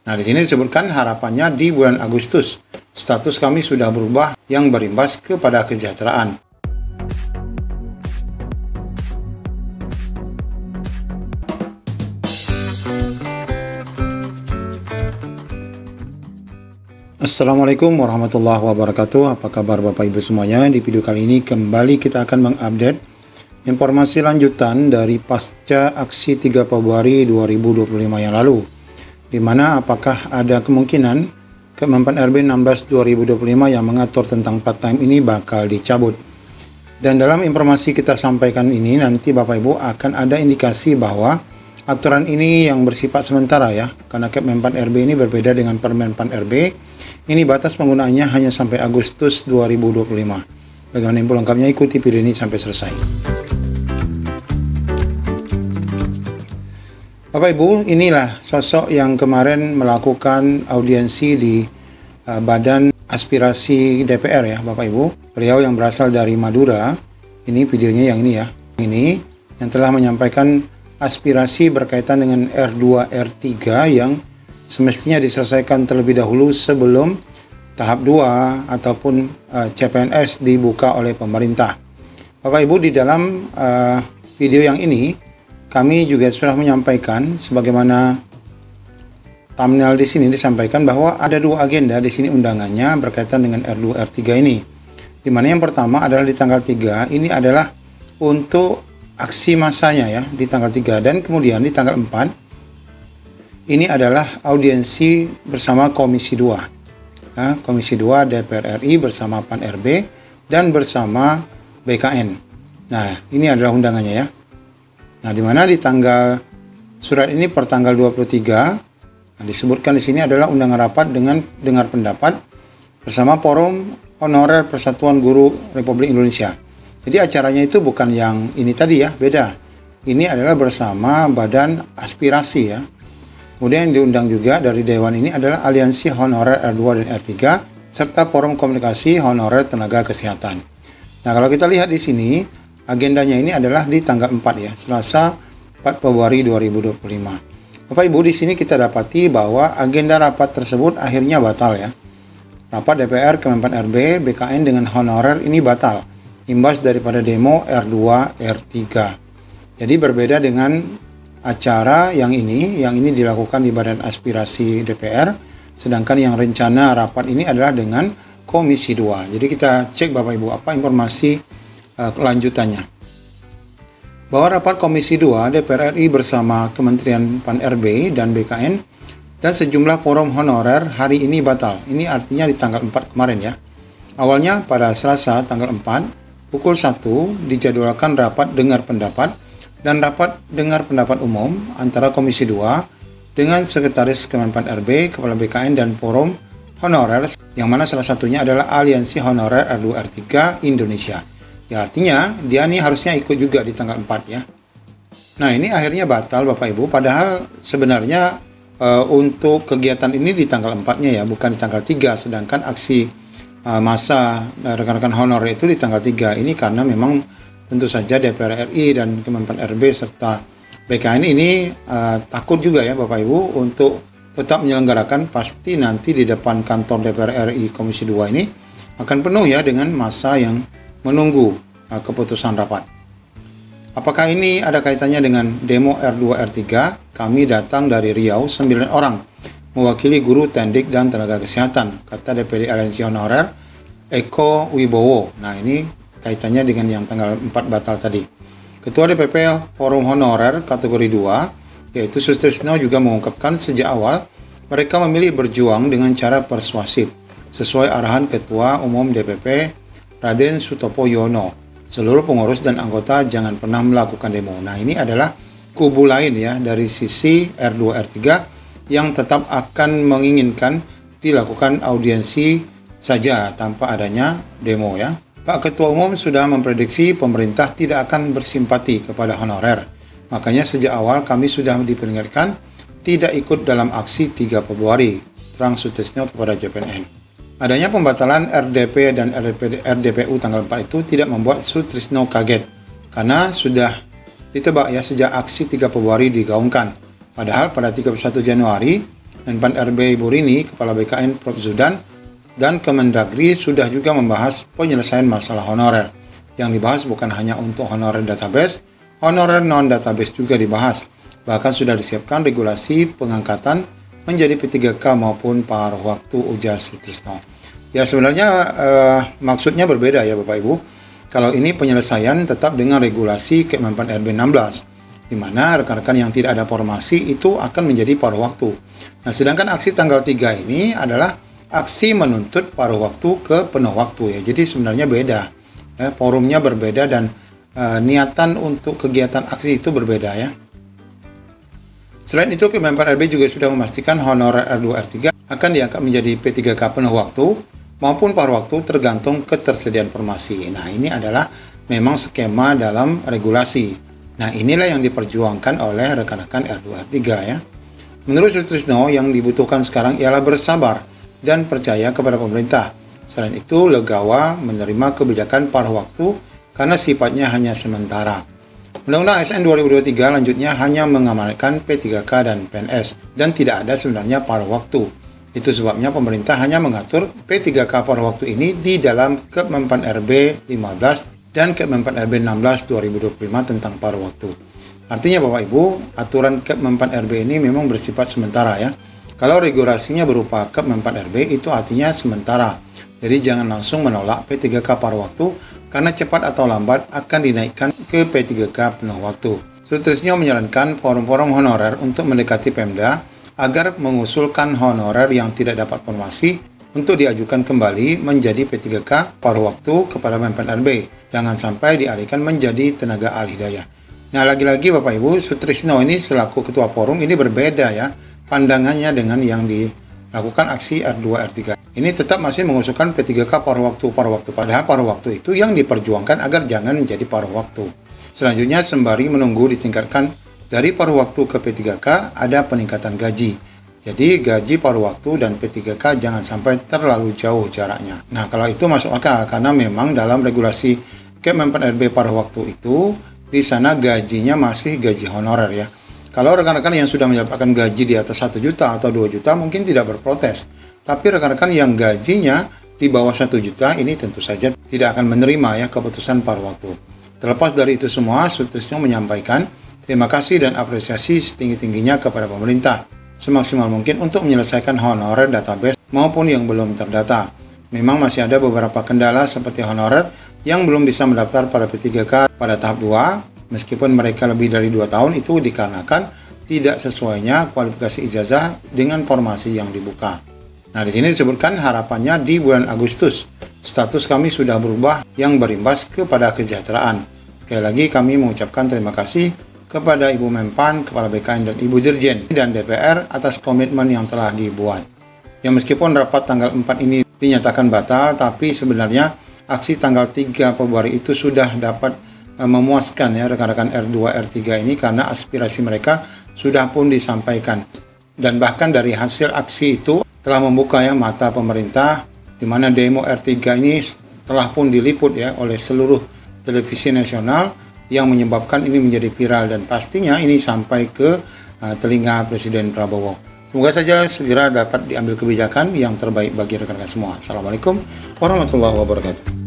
Nah, di sini disebutkan harapannya di bulan Agustus, status kami sudah berubah yang berimbas kepada kesejahteraan. Assalamualaikum warahmatullahi wabarakatuh. Apa kabar Bapak Ibu semuanya? Di video kali ini kembali kita akan mengupdate informasi lanjutan dari pasca aksi 3 Februari 2025 yang lalu, di mana apakah ada kemungkinan Kemenpan RB 16 2025 yang mengatur tentang part-time ini bakal dicabut. Dan dalam informasi kita sampaikan ini nanti Bapak Ibu akan ada indikasi bahwa aturan ini yang bersifat sementara ya, karena Kemenpan RB ini berbeda dengan Permenpan RB. Ini batas penggunaannya hanya sampai Agustus 2025. Bagaimana info lengkapnya, ikuti video ini sampai selesai. Bapak Ibu, inilah sosok yang kemarin melakukan audiensi di Badan Aspirasi DPR ya Bapak Ibu. Beliau yang berasal dari Madura, ini videonya yang ini ya. Ini yang telah menyampaikan aspirasi berkaitan dengan R2 R3 yang semestinya diselesaikan terlebih dahulu sebelum tahap 2 ataupun CPNS dibuka oleh pemerintah. Bapak Ibu, di dalam video yang ini kami juga sudah menyampaikan sebagaimana thumbnail di sini disampaikan bahwa ada dua agenda di sini undangannya berkaitan dengan R2 R3 ini. Di mana yang pertama adalah di tanggal 3 ini adalah untuk aksi massanya ya di tanggal 3, dan kemudian di tanggal 4 ini adalah audiensi bersama Komisi 2. Nah, Komisi 2 DPR RI bersama PAN RB dan bersama BKN. Nah, ini adalah undangannya ya. Nah, di mana di tanggal surat ini per tanggal 23 disebutkan di sini adalah undangan rapat dengan dengar pendapat bersama Forum Honorer Persatuan Guru Republik Indonesia. Jadi acaranya itu bukan yang ini tadi ya, beda. Ini adalah bersama Badan Aspirasi ya. Kemudian yang diundang juga dari Dewan ini adalah Aliansi Honorer R2 dan R3 serta Forum Komunikasi Honorer Tenaga Kesehatan. Nah, kalau kita lihat di sini agendanya ini adalah di tanggal 4 ya, Selasa 4 Februari 2025. Bapak Ibu, di sini kita dapati bahwa agenda rapat tersebut akhirnya batal ya. Rapat DPR Kemenpan RB BKN dengan honorer ini batal, imbas daripada demo R2 R3. Jadi berbeda dengan acara yang ini dilakukan di Badan Aspirasi DPR, sedangkan yang rencana rapat ini adalah dengan Komisi 2. Jadi kita cek Bapak Ibu apa informasi kelanjutannya. Bahwa rapat Komisi 2 DPR RI bersama Kementerian PAN RB dan BKN dan sejumlah forum honorer hari ini batal. Ini artinya di tanggal 4 kemarin ya. Awalnya pada Selasa tanggal 4 pukul 1 dijadwalkan rapat dengar pendapat dan rapat dengar pendapat umum antara Komisi 2 dengan Sekretaris Kemenpan RB, Kepala BKN dan Forum Honorer, yang mana salah satunya adalah Aliansi Honorer R2 R3 Indonesia. Ya, artinya dia nih harusnya ikut juga di tanggal 4 ya. Nah, ini akhirnya batal Bapak Ibu, padahal sebenarnya untuk kegiatan ini di tanggal 4-nya ya, bukan di tanggal 3, sedangkan aksi massa rekan-rekan honorer itu di tanggal 3. Ini karena memang tentu saja DPR RI dan Kemenpan RB serta BKN ini takut juga ya Bapak Ibu untuk tetap menyelenggarakan, pasti nanti di depan kantor DPR RI Komisi 2 ini akan penuh ya dengan massa yang menunggu keputusan rapat. Apakah ini ada kaitannya dengan demo R2 R3? Kami datang dari Riau 9 orang mewakili guru tendik dan tenaga kesehatan, kata DPD Aliansi Honorer Eko Wibowo. Nah, ini kaitannya dengan yang tanggal 4 batal tadi. Ketua DPP Forum Honorer kategori 2, yaitu Sutrisno, juga mengungkapkan sejak awal mereka memilih berjuang dengan cara persuasif, sesuai arahan Ketua Umum DPP Raden Sutopo Yono. Seluruh pengurus dan anggota jangan pernah melakukan demo. Nah, ini adalah kubu lain ya dari sisi R2 R3 yang tetap akan menginginkan dilakukan audiensi saja tanpa adanya demo ya. Pak Ketua Umum sudah memprediksi pemerintah tidak akan bersimpati kepada honorer. Makanya sejak awal kami sudah diperingatkan tidak ikut dalam aksi 3 Februari, terang Sutrisno kepada JPNN. Adanya pembatalan RDP dan RDPU tanggal 4 itu tidak membuat Sutrisno kaget, karena sudah ditebak ya sejak aksi 3 Februari digaungkan. Padahal pada 31 Januari Menpan RB Ibu Rini, Kepala BKN Prof. Zudan, dan Kemendagri sudah juga membahas penyelesaian masalah honorer. Yang dibahas bukan hanya untuk honorer database, honorer non-database juga dibahas. Bahkan sudah disiapkan regulasi pengangkatan menjadi P3K maupun paruh waktu, ujar Sutrisno. Ya sebenarnya maksudnya berbeda ya Bapak Ibu. Kalau ini penyelesaian tetap dengan regulasi Kemenpan RB 16, di mana rekan-rekan yang tidak ada formasi itu akan menjadi paruh waktu. Nah, sedangkan aksi tanggal 3 ini adalah aksi menuntut paruh waktu ke penuh waktu ya. Jadi sebenarnya beda. Ya, forumnya berbeda dan niatan untuk kegiatan aksi itu berbeda ya. Selain itu, Kemenpan RB juga sudah memastikan honorer R2 R3 akan diangkat menjadi P3K penuh waktu maupun paruh waktu tergantung ketersediaan formasi. Nah, ini adalah memang skema dalam regulasi. Nah, inilah yang diperjuangkan oleh rekan-rekan R2 R3 ya. Menurut Sutrisno, yang dibutuhkan sekarang ialah bersabar dan percaya kepada pemerintah. Selain itu, legawa menerima kebijakan paruh waktu karena sifatnya hanya sementara. Undang-Undang ASN 2023 lanjutnya hanya mengamanatkan P3K dan PNS dan tidak ada sebenarnya paruh waktu. Itu sebabnya pemerintah hanya mengatur P3K paruh waktu ini di dalam Kemenpan RB 15 dan Kemenpan RB 16 2025 tentang paruh waktu. Artinya Bapak Ibu, aturan Kemenpan RB ini memang bersifat sementara ya. Kalau regulasinya berupa Kemenpan RB itu artinya sementara. Jadi jangan langsung menolak P3K paruh waktu karena cepat atau lambat akan dinaikkan ke P3K penuh waktu. Sutrisno menyarankan forum-forum honorer untuk mendekati Pemda agar mengusulkan honorer yang tidak dapat formasi untuk diajukan kembali menjadi P3K paruh waktu kepada Menpan RB. Jangan sampai dialihkan menjadi tenaga ahli daya. Nah, lagi-lagi Bapak Ibu, Sutrisno ini selaku ketua forum ini berbeda ya pandangannya dengan yang dilakukan aksi R2 R3. Ini tetap masih mengusulkan P3K paruh waktu. Padahal paruh waktu itu yang diperjuangkan agar jangan menjadi paruh waktu. Selanjutnya, sembari menunggu ditingkatkan dari paruh waktu ke P3K, ada peningkatan gaji. Jadi gaji paruh waktu dan P3K jangan sampai terlalu jauh jaraknya. Nah, kalau itu masuk akal karena memang dalam regulasi Kemenpan RB paruh waktu itu di sana gajinya masih gaji honorer ya. Kalau rekan-rekan yang sudah mendapatkan gaji di atas 1 juta atau 2 juta mungkin tidak berprotes. Tapi rekan-rekan yang gajinya di bawah 1 juta ini tentu saja tidak akan menerima ya keputusan paruh waktu. Terlepas dari itu semua, Sutrisno menyampaikan terima kasih dan apresiasi setinggi-tingginya kepada pemerintah semaksimal mungkin untuk menyelesaikan honorer database maupun yang belum terdata. Memang masih ada beberapa kendala seperti honorer yang belum bisa mendaftar pada P3K pada tahap 2, meskipun mereka lebih dari 2 tahun itu dikarenakan tidak sesuainya kualifikasi ijazah dengan formasi yang dibuka. Nah, di sini disebutkan harapannya di bulan Agustus status kami sudah berubah yang berimbas kepada kesejahteraan. Sekali lagi kami mengucapkan terima kasih kepada Ibu Menpan, Kepala BKN dan Ibu Dirjen dan DPR atas komitmen yang telah dibuat. Ya, meskipun rapat tanggal 4 ini dinyatakan batal, tapi sebenarnya aksi tanggal 3 Februari itu sudah dapat memuaskan ya rekan-rekan R2 R3 ini karena aspirasi mereka sudah pun disampaikan. Dan bahkan dari hasil aksi itu telah membuka ya mata pemerintah, di mana demo R3 ini telah pun diliput ya oleh seluruh televisi nasional yang menyebabkan ini menjadi viral dan pastinya ini sampai ke telinga Presiden Prabowo. Semoga saja segera dapat diambil kebijakan yang terbaik bagi rekan-rekan semua. Assalamualaikum warahmatullahi wabarakatuh.